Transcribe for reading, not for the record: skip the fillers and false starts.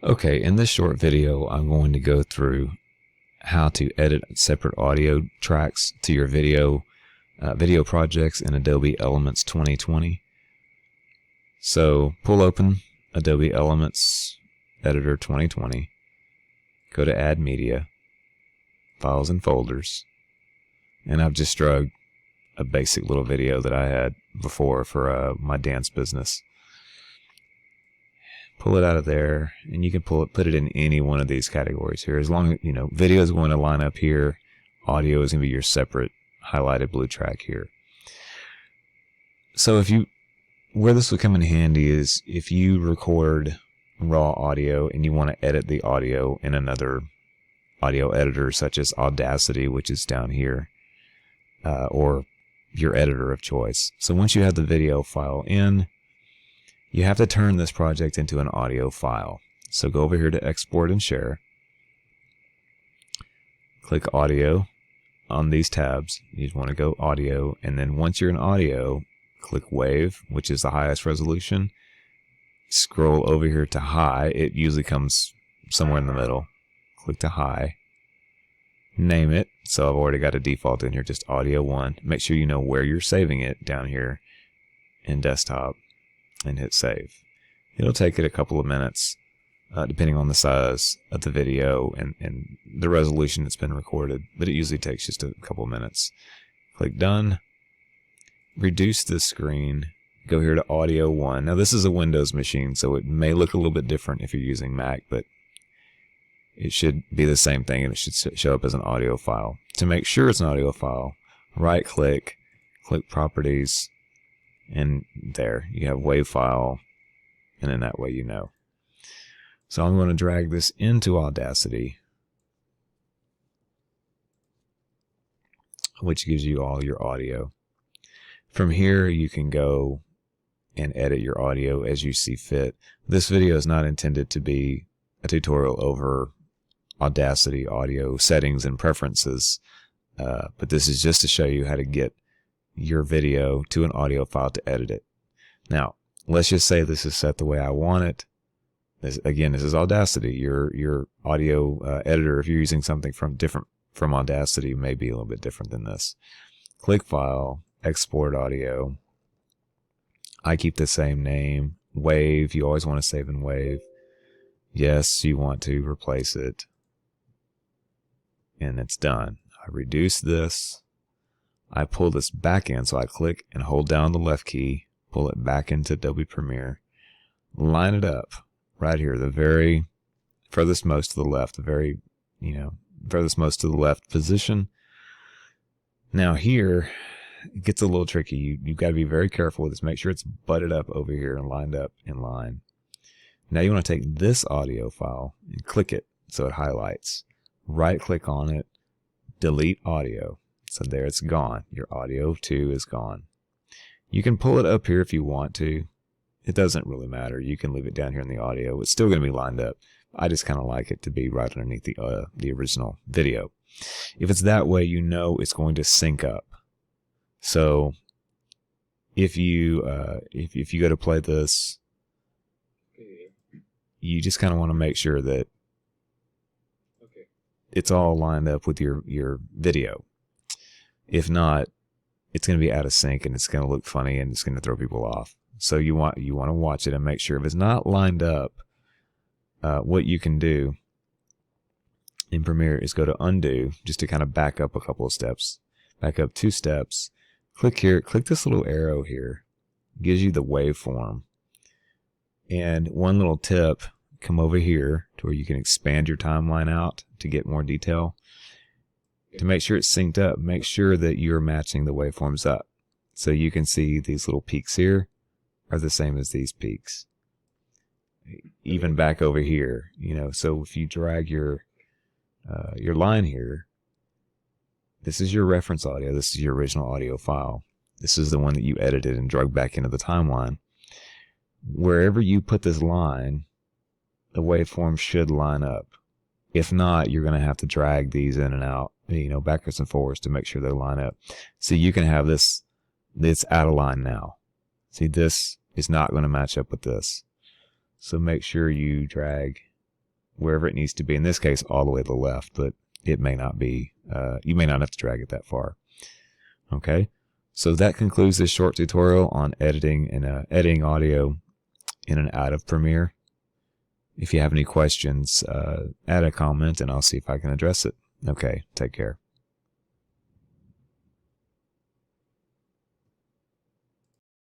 Okay, in this short video, I'm going to go through how to edit separate audio tracks to your video projects in Adobe Elements 2020. So pull open Adobe Elements Editor 2020, go to Add Media, Files and Folders, and I've just drug a basic little video that I had before for my dance business. Pull it out of there, and you can put it in any one of these categories here. As long as, video is going to line up here, audio is going to be your separate highlighted blue track here. So where this would come in handy is if you record raw audio and you want to edit the audio in another audio editor such as Audacity, which is down here, or your editor of choice. So once you have the video file in, you have to turn this project into an audio file. So go over here to Export and Share. Click Audio on these tabs. You want to go Audio, and then once you're in Audio, click Wave, which is the highest resolution. Scroll over here to High. It usually comes somewhere in the middle. Click to High. Name it. So I've already got a default in here, just Audio 1. Make sure you know where you're saving it down here in Desktop, and hit Save. It'll take it a couple of minutes, depending on the size of the video and the resolution that's been recorded, but it usually takes just a couple of minutes. Click Done. Reduce this screen. Go here to Audio 1. Now this is a Windows machine, so it may look a little bit different if you're using Mac, but it should be the same thing, and it should show up as an audio file. To make sure it's an audio file, right-click, click Properties, and there you have WAV file, and in that way you know. So I'm going to drag this into Audacity, which gives you all your audio. From here you can go and edit your audio as you see fit. This video is not intended to be a tutorial over Audacity audio settings and preferences, but this is just to show you how to get your video to an audio file to edit it. Now, let's just say this is set the way I want it. This is Audacity. Your audio editor, if you're using something different from Audacity, may be a little bit different than this. Click File, Export Audio. I keep the same name. Wave, you always want to save in Wave. Yes, you want to replace it. And it's done. I reduce this. I pull this back in, so I click and hold down the left key, pull it back into Adobe Premiere, line it up right here, the very furthest most to the left, the very, furthest most to the left position. Now here, it gets a little tricky. You've got to be very careful with this. Make sure it's butted up over here and lined up in line. Now you want to take this audio file and click it so it highlights. Right click on it, delete audio. So there it's gone. Your audio 2 is gone. You can pull it up here if you want to. It doesn't really matter. You can leave it down here in the audio. It's still going to be lined up. I just kind of like it to be right underneath the original video. If it's that way, you know it's going to sync up. So if you go to play this, you just kind of want to make sure that it's all lined up with your video. If not, it's going to be out of sync and it's going to look funny and it's going to throw people off. So you want to watch it and make sure if it's not lined up, what you can do in Premiere is go to Undo, just to kind of back up a couple of steps. Back up 2 steps. Click here. Click this little arrow here. It gives you the waveform. And one little tip, come over here to where you can expand your timeline out to get more detail. To make sure it's synced up, make sure that you're matching the waveforms up. So you can see these little peaks here are the same as these peaks. Even back over here, so if you drag your line here, this is your reference audio, this is your original audio file. This is the one that you edited and drug back into the timeline. Wherever you put this line, the waveform should line up. If not, you're going to have to drag these in and out, backwards and forwards to make sure they line up. So you can have this, it's out of line now. See, this is not going to match up with this. So make sure you drag wherever it needs to be. In this case, all the way to the left, but it may not be, you may not have to drag it that far. Okay. So that concludes this short tutorial on editing and editing audio in and out of Premiere. If you have any questions, add a comment and I'll see if I can address it. Okay. Take care.